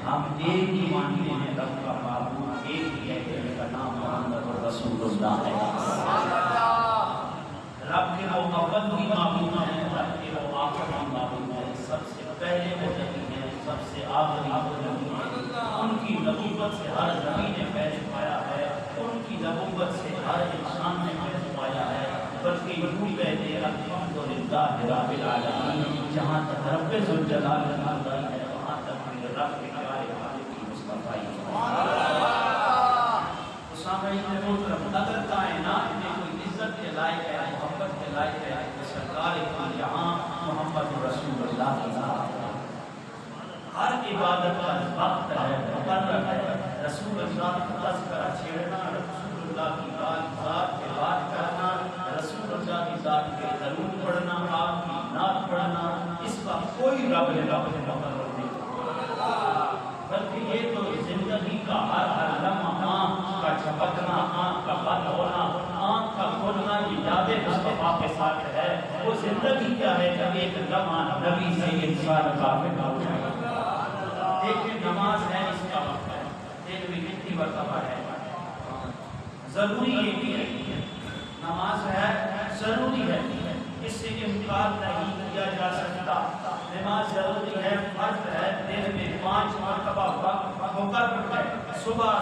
ہم ایک ہی مانتے ہیں رب کا معبود ایک ہی ہے جن کا نام محمد رسول اللہ ہے۔ رب کے وہ اول بھی معبود ہیں، رب کے وہ آخر بھی معبود ہیں، سب سے پہلے وہ نبی ہیں، سب سے آخری وہ نبی ہیں۔ ان کی نبوت سے ہر نبی نے فیض پایا ہے، ان کی نبوت سے ہر انسان نے فیض پایا ہے، بلکہ یوں کہتے ہیں الحمدللہ رب العالمین، جہاں تک رب ذوالجلال ہے وہاں تک میرے رب کے پیارے والے کی مصطفیٰ اگر کائنات میں کوئی عزت کے لائق ہے، محبت کے لائق ہے تو سرکار جہاں محمد رسول اللہ کی ذات ہے۔ ہر عبادت کا وقت ہے، مقرر ہے۔ رسول اللہ کا تذکرہ چھیڑنا، رسول اللہ کی ذات پہ بات کرنا، رسول اللہ کی ذات پہ درود پڑھنا، آپ کی نعت پڑھنا، اس کا کوئی رب نے مقرر نہیں، بلکہ یہ تو زندگی کا ہر لمحہ آنکھ کا جھپکنا، آنکھ کا بند ہونا، آنکھ کا کھولنا، یہ یاد مصطفیٰ کے ساتھ ہے۔ وہ زندگی کیا ہے جب ایک لمحہ نبی سے انسان غافل ہو جائے۔ دیکھیں نماز ہے، اس کا وقت ہے، ایک بھی کتنی مرتبہ ہے، ضروری یہ بھی ہے، نماز ہے ضروری ہے، اس سے انکار نہیں کیا جا سکتا۔ نماز ضروری ہے، فرض ہے، دن میں 5 مرتبہ وقت مقرر ہے۔ صبح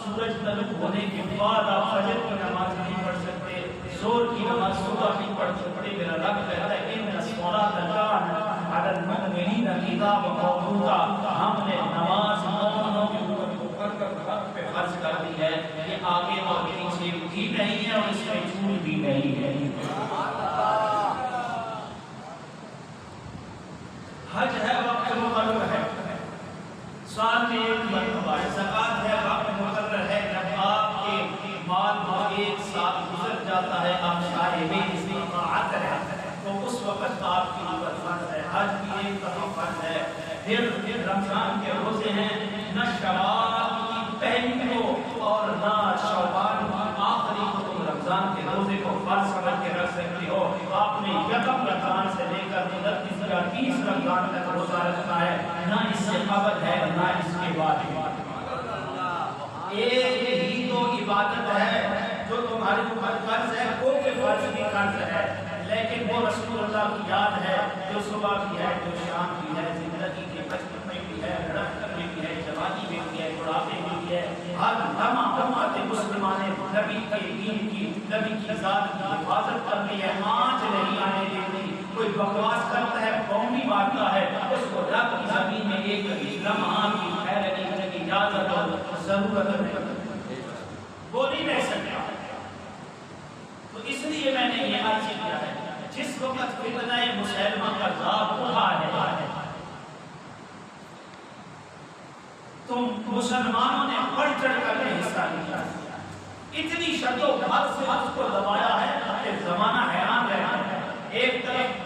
سورج طلوع ہونے کے بعد آپ فجر کی نماز نہیں پڑھ سکتے، زور کی نماز صبح نہیں پڑھ سکتے۔ میرا رب کہتا ہے ان الصلاۃ کانت علی المؤمنین کتابا موقوتا، ہم نے نماز مومنوں کے اوپر مقرر وقت پہ فرض کر دی ہے، یہ آگے اور پیچھے بھی نہیں ہے اور اس میں چھوٹ بھی نہیں ہے۔ حج ہے، وقت مقرر ہے، سال میں ایک مرتبہ ہے، زکوٰۃ ہے، وقت مقرر ہے۔ جب آپ کے مال میں ایک سال گزر جاتا ہے، آپ صاحب استطاعت ہے، تو اس وقت آپ کی اوپر فرض ہے۔ حج بھی ایک دفعہ فرض ہے۔ پھر رمضان کے روزے ہیں، نہ شوال کی پہلی کو اور نہ شوال کی آخری کو تم رمضان کے روزے کو فرض سمجھ کے رکھ سکتے ہو۔ آپ نے یکم رمضان سے لے کر 29 یا 30 رمضان تک روزہ رکھنا ہے، نہ اس سے قبل ہے نہ اس کے بعد ہے۔ ایک ہی تو عبادت ہے جو تمہارے اوپر فرض ہے، وہ کے فرض بھی فرض ہے، لیکن وہ رسول اللہ کی یاد ہے جو صبح بھی ہے، جو شام بھی ہے، زندگی کے بچپن میں بھی ہے، لڑکپن میں بھی ہے، جوانی میں بھی ہے، بڑھاپے میں بھی ہے۔ ہر لمحہ امت مسلمان نے نبی کے دین کی، نبی کی ذات کی حفاظت کرنی ہے، آنچ نہیں آنے دینی۔ کوئی بکواس کرتا ہے، قومی مارتا ہے، اس کو رب کی زمین میں ایک لمحہ کی پھیلنے کی اجازت اور ضرورت نہیں، وہ نہیں رہ سکتا۔ تو اس لیے میں نے یہ عرض کیا ہے، جس وقت فتنہ مسلمہ کا عذاب اٹھا ہے، تم مسلمانوں نے بڑھ چڑھ کر کے حصہ لیا، اتنی شد و حد سے اس کو دبایا ہے کہ زمانہ حیران رہ گیا ہے۔ ایک طرف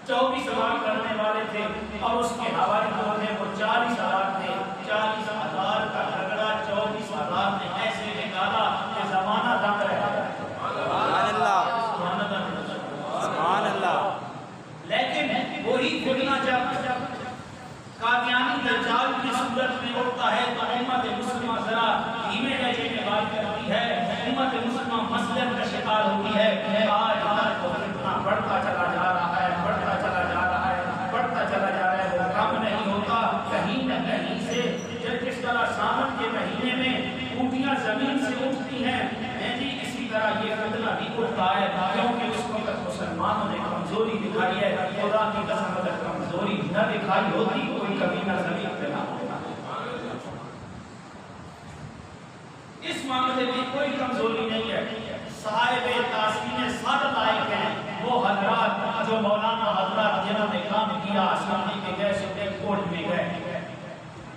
24 سوال کرنے والے تھے اور اس کے حوالے جو تھے وہ 40,000 تھے، 40,000 کا جھگڑا 24,000 نے ایسے نکالا کہ زمانہ دنگ رہ گیا۔ سبحان اللہ، سبحان اللہ۔ لیکن وہی فتنہ جب قادیانی دجال کی صورت میں اٹھتا ہے تو امت مسلمہ ذرا دھیمے لہجے میں بات کرتی ہے، امت مسلمہ مسلم کا شکار ہوتی ہے۔ آج تو فتنہ بڑھتا چلا جا رہا ہے، بڑھتا چلا جا رہا ہے، بڑھتا چلا جا رہا ہے، وہ کم نہیں ہوتا۔ کہیں نہ کہیں سے جس طرح ساون کے مہینے میں اونٹیاں زمین سے اٹھتی ہیں، اسی طرح یہ فتنہ بھی اٹھتا ہے، کیونکہ اس وقت مسلمانوں نے کمزوری دکھائی ہے۔ خدا کی قسم اگر کمزوری نہ دکھائی ہوتی کوئی کبھی نہ زمین پہ نہ ہوتا۔ اس معاملے میں کوئی کمزوری نہیں ہے۔ صاحب تحسین سر لائق ہیں وہ حضرات جو مولانا حضرات جنہوں نے کام کیا، اسمبلی کے گئے، سپریم کورٹ میں گئے،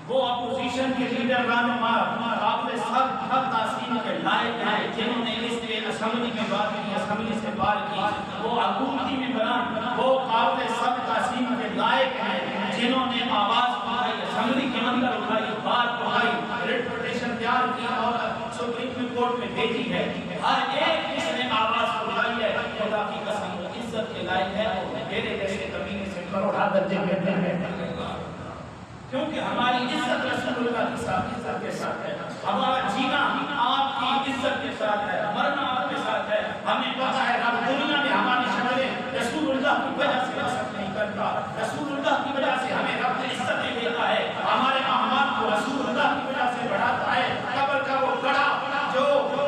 وہ اپوزیشن کے لیڈر رہنما قابل سر تحسین کے لائق ہیں، جنہوں نے اس کے اسمبلی میں بات کی، اسمبلی سے بات کی، وہ حکومتی ممبران وہ قابل سر تحسین کے لائق ہیں، جنہوں نے آواز اٹھائی، اسمبلی کے اندر اٹھائی، بات اٹھائی، ریٹ پٹیشن تیار کی اور سپریم کورٹ میں بھیجی ہے۔ ہر ایک اس نے آواز اٹھائی ہے، خدا کی قسم وہ عزت کے لائق ہے، اور میرے جیسے کبھی سے کروڑا درجے میں ہے۔ کیونکہ ہماری عزت رسول اللہ کے ساتھ ہے، ہمارا جینا آپ کی عزت کے ساتھ ہے، مرنا آپ کے ساتھ ہے. ہمیں پتا ہے رب دنیا میں ہماری شکلیں رسول اللہ کی وجہ سے عزت نہیں کرتا، رسول اللہ کی وجہ سے ہمیں رب عزتیں دیتا ہے، ہمارے اعمال کو رسول اللہ کی وجہ سے بڑھاتا ہے. قبر کا وہ گڑھا جو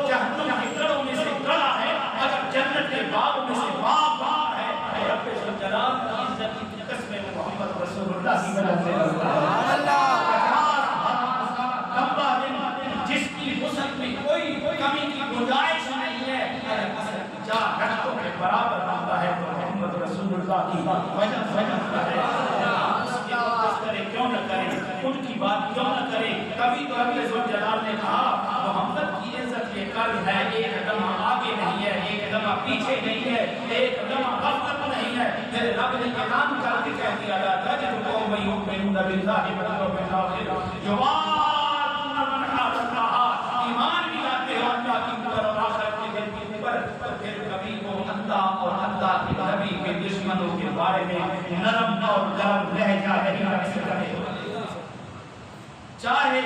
جہنم کے گڑھوں میں سے گڑھا ہے، اگر جنت کے باغ میں سے باغ ہے، رب ذوالجلال کی عزت کی قسم محمد رسول اللہ کی وجہ سے جس کی غسل میں کوئی کمی کی گنجائش نہیں ہے، اگر غسل کی 4 رکعتوں کے برابر بنتا ہے تو محمد رسول اللہ کی وجہ ہے. کیوں نہ کریں، ان کی بات کیوں نہ کریں. کبھی تو رب ذوالجلال نے کہا محمد کی عزت یہ قلب ہے، ایک قدم آگے نہیں ہے، ایک قدم پیچھے نہیں ہے، ایک قدم غفلت نہیں ہے. میرے رب نے اعلان کر کے کہہ دیا تھا کہ قوم یؤمنون باللہ والیوم الآخر یوادون من حاد اللہ، ایمان بھی لاتے ہو اللہ کی اوپر اور آخرت کے دن کے اوپر، پھر کبھی وہ اللہ اور اللہ کے نبی کے دشمنوں کے بارے میں نرم اور گرم لہجہ نہیں رکھ سکتے. چاہے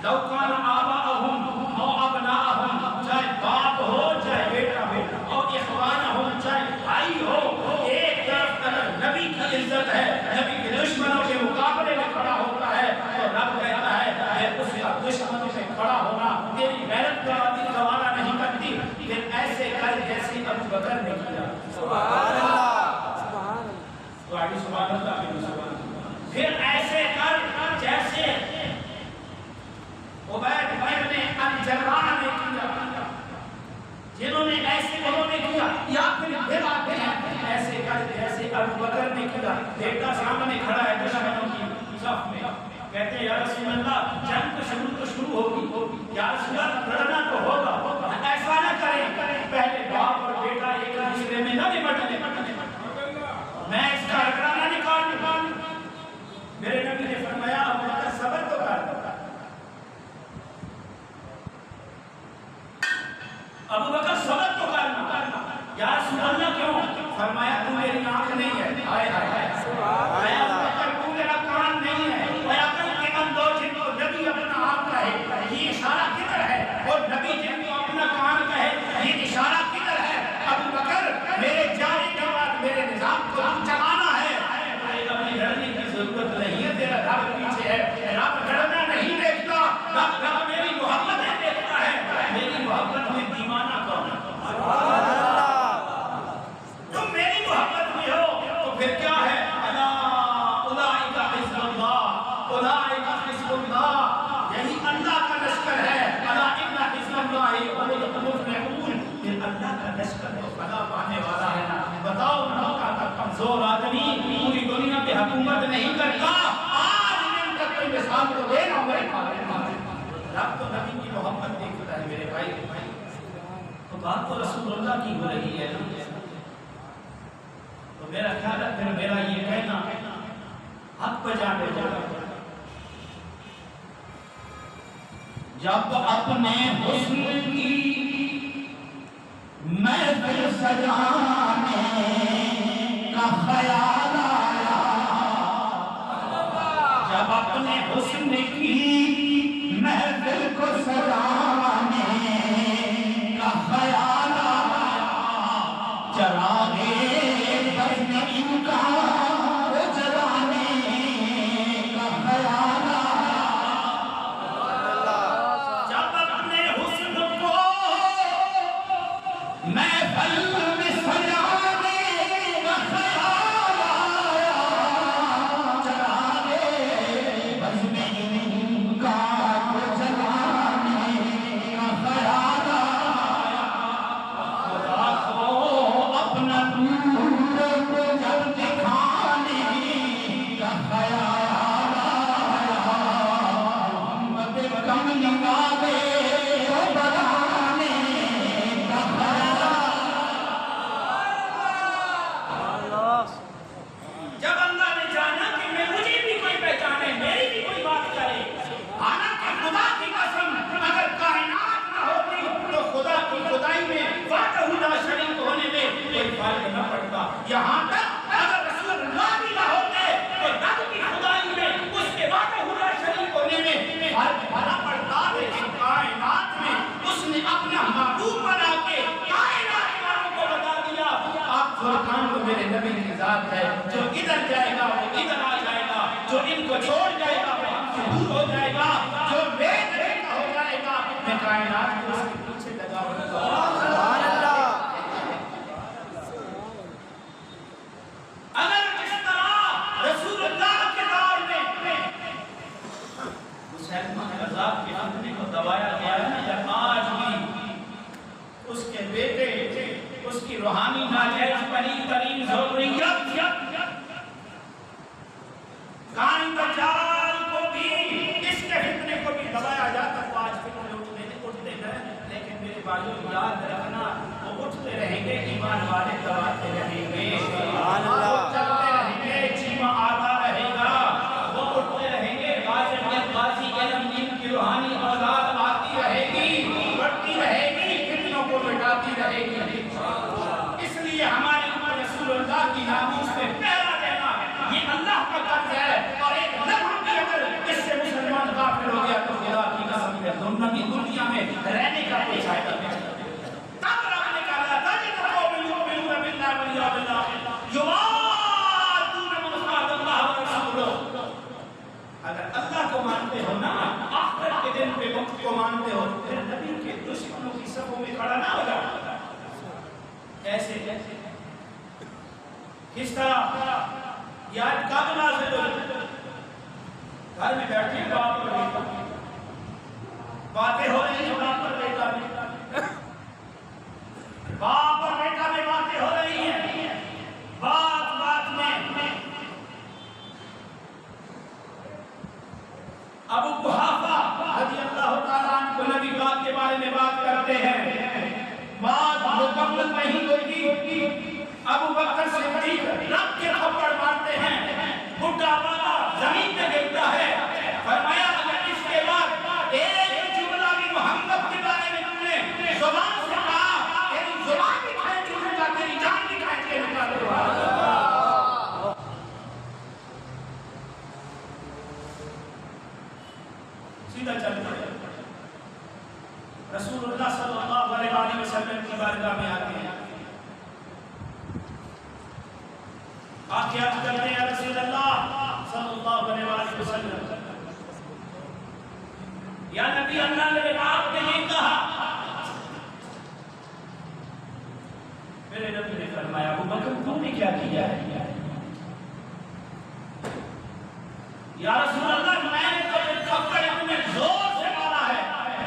لو کان آباءہم او ابناءہم، چاہے باپ ہو چاہے بیٹا ہو، اور اخوانہم چاہے بھائی ہو، ایک طرف اگر نبی کی عزت ہے، نبی کے دشمنوں کے مقابلے میں کھڑا ہوتا ہے تو رب کہتا ہے کہ اس کا دشمنوں سے کھڑا ہونا تیری غیرت گوارا نہیں کرتی. پھر ایسے کر جیسے ابو بکر نے کیا. سبحان اللہ، سبحان اللہ. پھر ایسے کر جیسے عبید ابن الجراح نے کیا، جنہوں نے ایسے انہوں نے کیا. یا پھر آتے ہیں ایسے کر جیسے ابو بکر نے کیا. بیٹا سامنے کھڑا ہے دشمنوں کی صف میں، کہتے ہیں یا رسول اللہ جنگ تو شروع ہوگی، یا رسول اللہ لڑنا تو ہوگا. ایسا نہ کریں، پہلے باپ اور بیٹا ایک دوسرے میں نہ نمٹ لیں، میں اس کا رگڑا نہ نکال. میرے نبی نے فرمایا ابو بکر صبر تو کر. ابو بکر صبر تو کرنا. یا رسول اللہ کیوں؟ فرمایا تو میری آنکھ نہیں ہے، ہائے ہائے ہائے، ابو بکر تو میرا کان نہیں ہے. اور عقل کے اندر جن کو نبی اپنا آپ کہے یہ اشارہ کدھر ہے، اور نبی جن کو اپنا کان کہے یہ اشارہ کدھر ہے. ابو بکر میرے جانے کے بعد میرے نظام کو چلانا ہے، اپنی لڑنے کی ضرورت نہیں ہے. تیرا رب پیچھے ہے، رب لڑنا نہیں دیکھتا، رب میری محبتیں دیکھتا ہے. میری محبت میں دیوانہ کون ہے؟ تم میری محبت میں ہو تو پھر کیا ہے؟ اولئک حزب اللہ، اولئک حزب اللہ، یہی اللہ کا لشکر ہے. الا ان حزب اللہ هم المفلحون، یہ اللہ کا لشکر ہے، فلاح پانے والا ہے. بتاؤ موقع کا کمزور آدمی پوری دنیا پہ حکومت نہیں کرتا. آج دن تک کوئی مثال تو دینا میرے رب تو نبی کی محبت دیکھتا ہے. میرے بھائی تو بات تو رسول اللہ کی ہو رہی ہے. تو میرا خیال ہے پھر میرا یہ کہنا حق پہ جا کے جب اپنے حسن کی محفل سجانے کا خیال آیا، جب اپنے حسن کی محفل کو سجانے کا خیال آیا، چراغے بزم ان کا جلانے کا خیال آیا. جب اپنے حسن کو محفل میں سجانے کا خیال آیا، چراغے بزم ان مشہور ہو جائے گا، جو میرے نبی کا ہو جائے گا، میں کائنات کو اس کے پیچھے لگا ہوں گا۔ سبحان اللہ۔ اگر اس طرح رسول اللہ کے دور میں مسلمہ عذاب کے فتنے کو دبایا گیا ہے، یا آج بھی اس کے بیٹے، اس کی روحانی ناجائز پلی ترین ضروریت قائم دجال کو بھی، اس کے فتنے کو بھی دبایا جاتا، تو آج فتنے اٹھتے ہیں، لیکن میرے بھائیوں یاد رکھنا، وہ اٹھتے رہیں گے، ایمان والے دباتے رہیں گے، وہ چلتے رہیں گے، چیمہ آتا رہے گا، وہ اٹھتے رہیں گے، غازی علم دین کی روحانی اولاد آتی رہے گی، بڑھتی رہے گی، فتنوں کو مٹاتی رہے گی۔ اس لیے ہمارے اوپر رسول اللہ کی ناموس سے پہرا دینا، یہ اللہ کا قرض ہے، اور ایک لمحہ بھی اگر اس سے مسلمان غافل ہو گیا تو خدا کی قسم ہے دنیا میں رہنے کا کوئی فائدہ نہیں۔ تب رب نے کہا تاجد قوم یؤمنون باللہ والیوم الآخر یوادون من حاد اللہ ورسولہ۔ اگر اللہ کو مانتے ہو نا، آخرت کے دن پہ وقت کو مانتے ہو، پھر نبی کے دشمنوں کی صفوں میں کھڑا نہ ہو جاتا۔ کیسے کس طرح؟ یاد کب نازل ہوئی؟ گھر میں بیٹھے باپ اور بیٹا، باتیں ہو رہی ہیں باپ اور بیٹا میں، باپ اور بیٹا میں باتیں ہو رہی ہیں، بات بات میں ابو قحافہ رضی اللہ تعالیٰ عنہ کو نبی پاک کے بارے میں بات کرتے ہیں، بات مکمل نہیں ہوگی، ابو بکر صدیق رب کے تھپڑ مارتے ہیں، بڈھا بالا زمین پہ گرتا ہے، فرمایا اگر اس کے بعد ایک جملہ بھی محمد کے بارے میں تم نے زبان سے کہا، تیری زبان بھی کھینچ لوں گا، تیری جان بھی کھینچ کے نکالوں گا۔ سیدھا چلتا ہے، رسول اللہ صلی اللہ علیہ وسلم کی بارگاہ میں آتے ہیں، آج کرتے ہیں رسول اللہ صلی اللہ علیہ وسلم، یا نبی اللہ نے آپ نے یہ کہا، میرے نبی نے فرمایا ابو بکر تم نے کیا کیا ہے؟ یا رسول اللہ میں نے تو تھپڑ اپنے زور سے مارا ہے،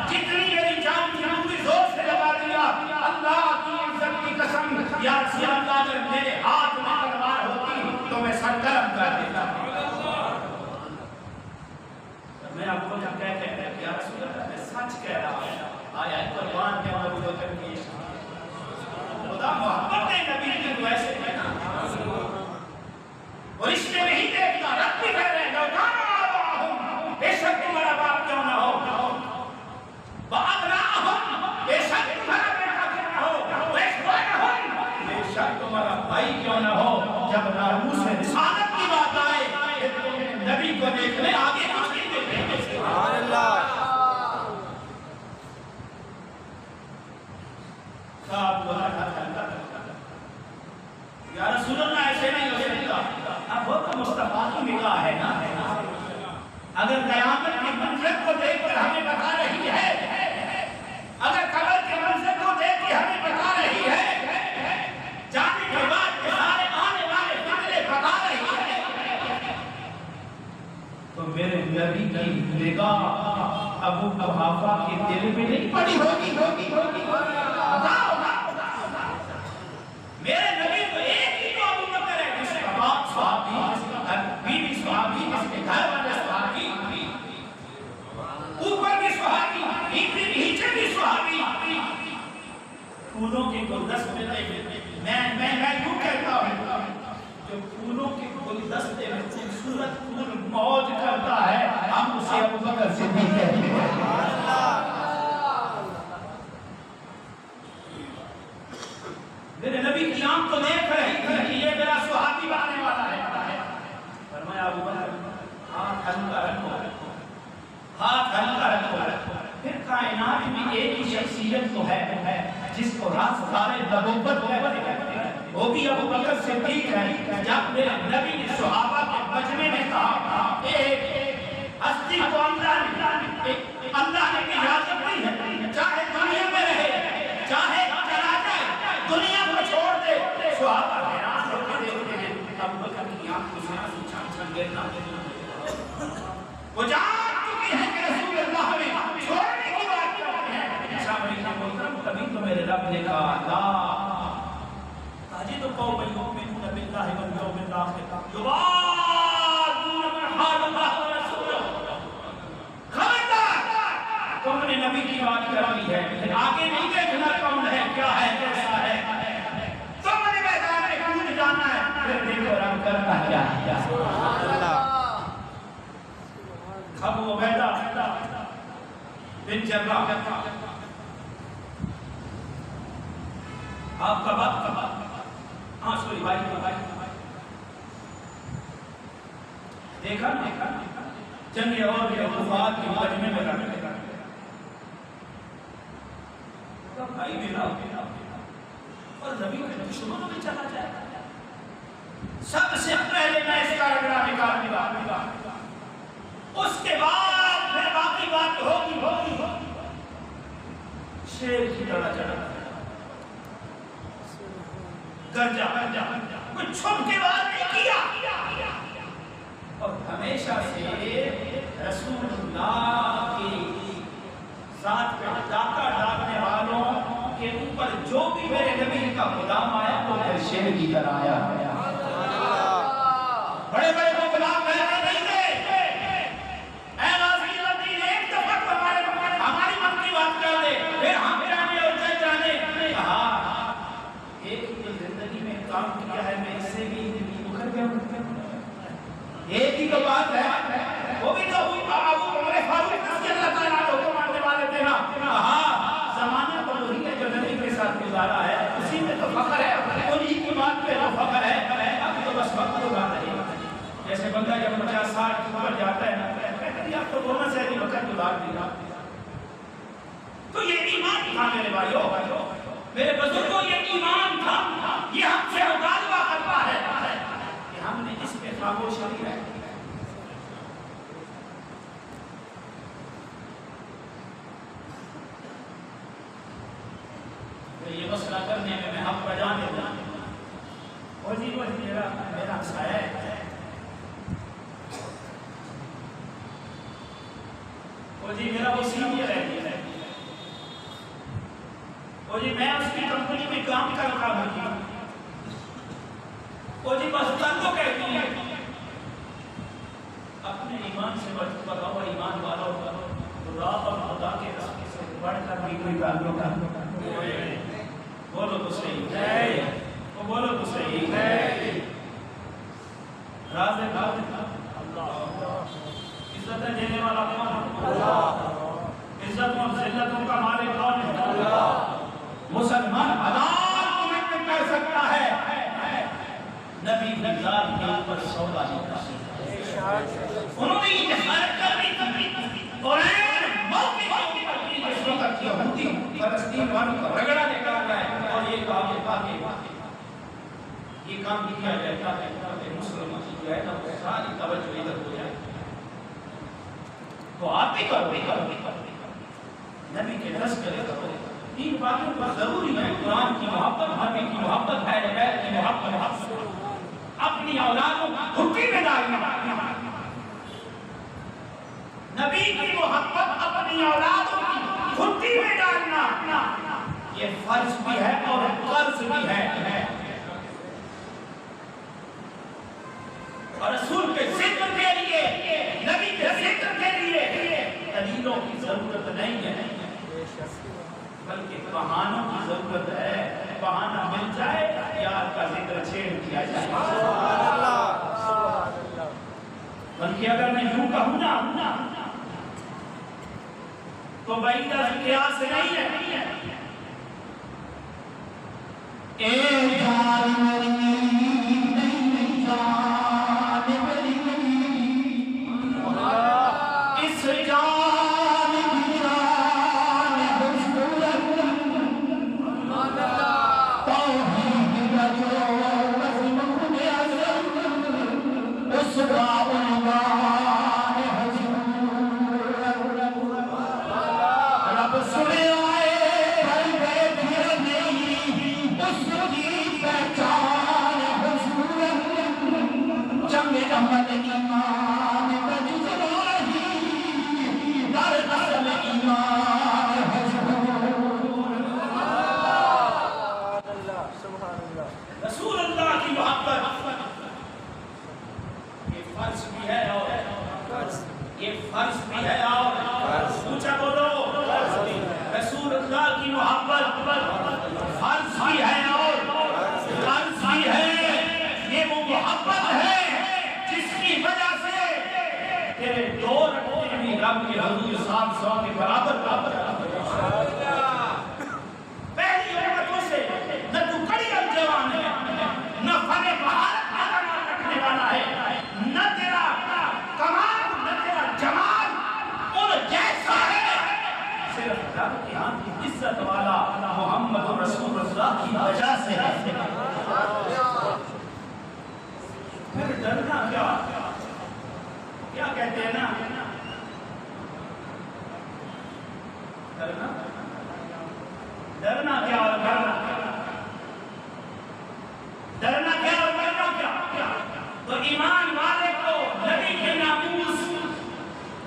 جتنی میری جان کی پوری زور سے لگا دیا، اللہ کی عزت کی قسم، یا رسول اللہ اگر میرے ہاتھ میں تلوار ہوتی تو میں سر گرم کر دیتا۔ میں آپ کو کہتے ہیں کہ یا رسول اللہ میں سچ کہہ رہا ہوں، آیا ہے قربان کے ابو بکر کی خدا محبت ہے نبی کی تو ایسے کہنا، اور اس میں نہیں دیکھتا رب بھی کہہ رہے ہیں بے شک تمہارا باپ کیوں نہ ہو، بے شک تمہارا بیٹا کیوں نہ ہو، بے شک تمہارا بھائی کیوں نہ ہو، جب ناموس رسالت کی بات آئے نبی کو دیکھنے آگے کچھ نہیں دیکھیں۔ سبحان اللہ۔ یا رسول اللہ ایسے نہیں ہو سکتا، اب وہ تو مصطفیٰ کی نگاہ ہے نا، اگر قیامت کے منظر کو دیکھ کر ہمیں بتا رہی ہے، اگر قبر کے منظر کو دیکھ کے ہمیں بتا رہی ہے، جانے کے بعد کے سارے آنے والے فتنے بتا رہی ہے، تو میرے نبی کی نگاہ ابو قحافہ کے دل میں نہیں پڑی ہوگی، میرے نبی تو ایک ہی تو ابو بکر ہے، جس کا باپ صحابی، جس کا بیوی صحابی، جس کے گھر والے صحابی، اوپر بھی صحابی، نیچے بھی صحابی، پھولوں کے گلدستے میں یوں کہتا ہوں، جو پھولوں کے گلدستے میں خوبصورت پھول موج کرتا ہے، ہم اسے ابو بکر صدیق کہتے ہیں۔ میرے نبی کی آنکھ تو دیکھ رہی تھی کہ یہ میرا صحابی بننے والا ہے، فرمایا ابو بکر ہاتھ ہلکا رکھو، ہاتھ ہلکا رکھو۔ پھر کائنات میں ایک ہی شخصیت تو ہے جس کو رازدار نبوت کہتے ہیں، وہ بھی ابو بکر صدیق ہے۔ جب میرے نبی نے صحابہ کے مجمع میں کہا ایک ہستی کو نے کہا لا تجد قوما یؤمنون باللہ والیوم الآخر یوادون من حاد اللہ ورسولہ. خبردار تم نے نبی کی بات کر لی ہے، آگے نہیں دیکھنا کون ہے، کیا ہے، کیسا ہے. تم نے میدان میں کون جانا ہے، پھر دیکھو رنگ کرنا کیا ہے. ابو عبیدہ بن جراح آپ کا بات ہاں سوری بھائی دیکھا جنگ اور وفات کے مجمع میں رکھ بھائی میرا اور نبی کے دشمنوں میں چلا جائے. سب سے پہلے میں اس کا رگڑا نکال دیا، اس کے بعد پھر باقی بات ہوگی. شیر کی طرح چڑھا گرجا کوئی چھپ کے بات نہیں کیا. اور ہمیشہ سے رسول اللہ کی ذات پہ ڈاکہ ڈالنے والوں کے اوپر جو بھی میرے نبی کا غلام آیا وہ پھر شیر کی طرح آیا. بڑے بڑے وہ غلام کہتے نہیں تھے اے غازی الدین ایک دفعہ ہماری من کی بات کر دے، پھر ہم جانے اور جانے. کہا ایک ہی زندگی میں کام کیا ہے، میں اس سے بھی مکر گیا ہوں. ایک ہی تو بات ہے، وہ بھی تو ابو عمر فاروق رضی اللہ تعالیٰ عنہ کو ماننے والے تھے نا. کہا زمانہ تو وہی ہے جو نبی کے ساتھ گزارا ہے، اسی میں تو فخر ہے، انہی کی بات پہ تو فخر ہے. اب تو بس وقت گزار رہی ہے. جیسے بندہ جب 50 سال کی عمر جاتا ہے نا، کہتے اب تو بولنا سے وقت گزار دیا. تو یہ ایمان تھا میرے بھائیو، میرے بزرگوں، یہ ایمان تھا. یہ ہم سے مطالبہ کرتا ہے کہ ہم نے اس پہ خاموش نہیں رہا. یہ مسئلہ کرنے میں حق بجا دیتا اور جی وہ میرا سایہ ہے. وہ جی میرا وہ سینئر ہے، وہ جی میں اس کی کمپنی میں کام کرتا ہوں. وہ جی بس تنگو کہتی ہے اپنے ایمان سے بتاؤ ایمان والوں خدا اور خدا کے راستے سے بڑھ کر بھی کوئی تعلق ہے. بولو تو صحیح ہے، وہ بولو تو صحیح ہے. راز اللہ عزت دینے والا کون ہے؟ اللہ. عزت اور ذلتوں کا مالک کون ہے؟ اللہ. مسلمان حلال کمٹمنٹ کر سکتا ہے، نبی نگار کے اوپر سودا نہیں کر سکتا. انہوں نے یہ جہالت کر رہی اور موقع اس وقت یہودی فلسطین والوں کا رگڑا نکالنا ہے اور یہ کام یہ کام کیا جاتا ہے کہ مسلمان کی جو ہے نا وہ ساری توجہ ادھر ہو جائے. تو آپ بھی کرو نبی کے تذکرے کرو. تین باتوں پر ضروری ہے: قرآن کی محبت، نبی کی محبت، اہل بیت کی محبت، اپنی اولادوں گھٹی میں ڈالنا. نبی کی محبت اپنی اولادوں کی گھٹی میں ڈالنا یہ فرض بھی ہے اور قرض بھی ہے. اور رسول کے ذکر کے لیے، نبی کے ذکر کے لیے دلیلوں کی ضرورت نہیں ہے، بلکہ بہانوں کی ضرورت ہے. بہانہ مل جائے یار کا ذکر چھیڑ کیا جائے. بلکہ اگر میں یوں کہوں نا تو بعیدہ قیاس نہیں ہے. اے جان میری جان میری اس جان کی جان خوشبورت توحید کا جو مضمون اعظم اس کا عنوان حضور رب سنے آئے بھائی بیٹھے نہیں اس کی پہچان حضور جنگ عمل ایمان بھی ہے اور اونچا بولو رسول اللہ کی محبت فرض بھی ہے اور فرض بھی ہے. یہ وہ محبت ہے جس کی وجہ سے تیرے 2 رکعتیں بھی رب کے حضور 700 کے برابر پہلی امتوں سے نہ تو کڑی الجوان ہے نہ فن بہارت کا کمال رکھنے والا ہے نہ تیرا کمال نہ تیرا جمال ان جیسا ہے. صرف رب کی ہاں کی عزت والا محمد رسول اللہ کی وجہ سے ہے. پھر ڈرنا کیا کہتے ہیں نا ڈرنا کیا اور ڈرنا کیا اور ڈرنا کیا. تو ایمان والے کو نبی کے ناموس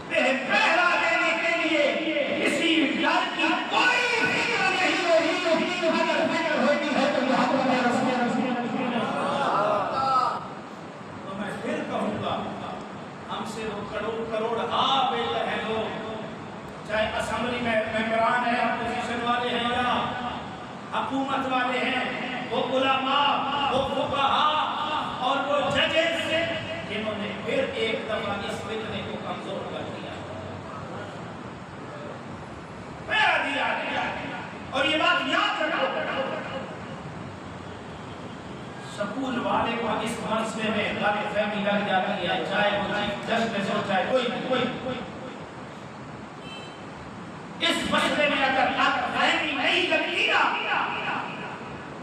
پہ پہرا دینے کے لیے کسی ڈر کی کوئی فکر نہیں ہوگی. اگر فکر ہوتی ہے تو محمد رسول تو میں پھر کہوں گا ہم سے وہ کروڑ بے ہیں لوگ چاہے اسمبلی میں ممبران ہیں اپوزیشن والے ہیں یا حکومت والے ہیں وہ علماء وہ فقہاء اور وہ ججز جنہوں نے پھر ایک دفعہ اس فتنے کو کمزور کر دیا پیرا دیا. اور یہ بات یاد رکھو سکول والے کو اس مسئلے میں غلط فہمی لگ جاتی ہے چاہے وہ چیف جسٹس ہو چاہے کوئی اس مسئلے میں اگر غلط فہمی نہیں لگتی نا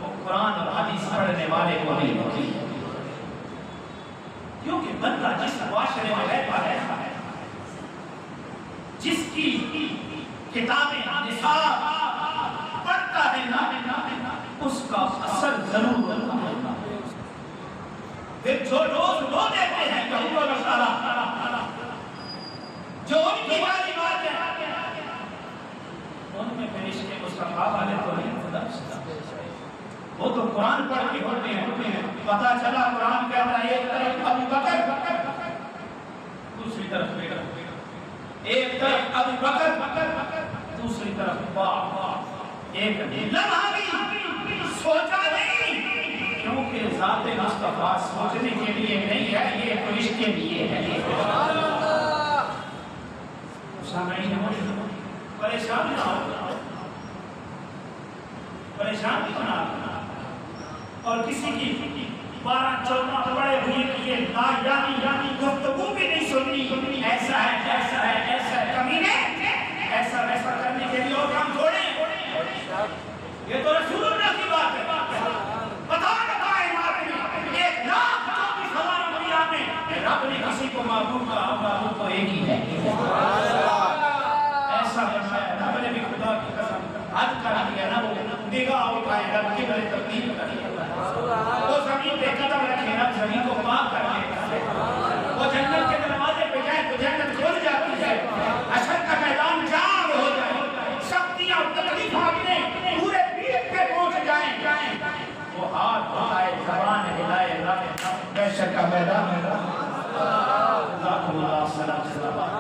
وہ قرآن اور حدیث پڑھنے والے کو نہیں ہوتی. کیونکہ بندہ جس معاشرے میں رہتا ہے جس کی کتابیں نصاب پڑھتا ہے نا اس کا اثر ضرور ہوتا ہے. پھر جو روز رو دیتے ہیں یہود و نصارا جو ان کی والی بات ہے ان میں پھر اس کے مصطفیٰ والے تو نہیں خدا وہ تو قرآن پڑھ کے ہوتے ہیں. پتا چلا قرآن کہتا ہے ایک طرف ابو بکر دوسری طرف ایک طرف ابو بکر دوسری طرف باپ. ایک لمحہ بھی سوچا نہیں کیونکہ ذات مصطفیٰ سوچنے کے لیے نہیں ہے یہ تو عشق کے لیے ہے. پریشان نہ ہو پریشان نہ اور کسی کی 12-14 پڑے ہوئے کی یہ لا یعنی گفتگو بھی نہیں سننی. ایسا ہے کمینے ایسا ویسا کرنے کے لیے اور کام چھوڑیں. یہ تو رسول اللہ کی بات ہے. بتا کائنات میں 1,24,000 انبیاء میں رب نے کسی کو معبود کہا معبود تو ایک ہی ہے. ایسا بنایا رب نے بھی خدا کی قسم حد کر دیا نا وہ نگاہ اٹھائے رب کی بڑے تبدیل کر وہ زمین پہ قدم رکھے رب زمین کو پاک کر دے. وہ جنت کے دروازے پہ جائے تو جنت کھل جاتی ہے. حشر کا میدان جام ہو جائے سختیاں اور تکلیفاں اپنے پورے پیٹ پہ پہنچ جائیں. وہ ہاتھ اٹھائے زبان ہلائے رب بے شک کا میدان ہے. اللہ صلی اللہ علیہ وسلم